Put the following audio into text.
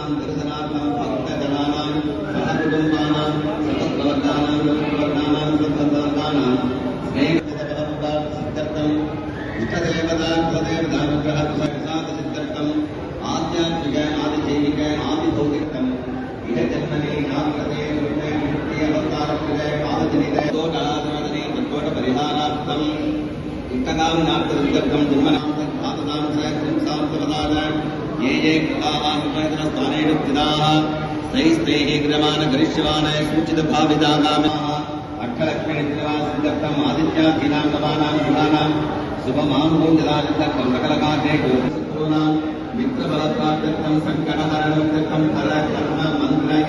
नाम दर्शनार्थं भक्तजनानां सहकुटुम्बानां सततप्रवर्तानां सततप्रवर्तानां सततप्रवर्तानां स्नेहसिद्धर्थम् इष्टदेवतार्थदेवतानुग्रहप्रसादसिद्धर्थम् आध्यात्मिक आदिदैविक आदिभौतिकम् इहजन्मनि नामकृते मुक्ति अवतारकृते पादजनिते दोषाराधने तत्कोटपरिहारार्थम् इष्टकामनार्थसिद्धर्थम् जन्मनां तत्पादनां सहस्रं सावधान ये ये कृतावानुपैतनस्थानेषु स्थिताः तैस्तैः क्रियमाण करिष्यमाण सूचितभावितागामिनः अक्षलक्ष्मीनित्यवासिद्धर्थम् आदित्यादीनां नवानां शुभानां शुभमामुहूर्तराजिद्धर्थम् सकलकार्येषु शत्रूणां मित्रबलप्राप्त्यर्थं सङ्कटहरणं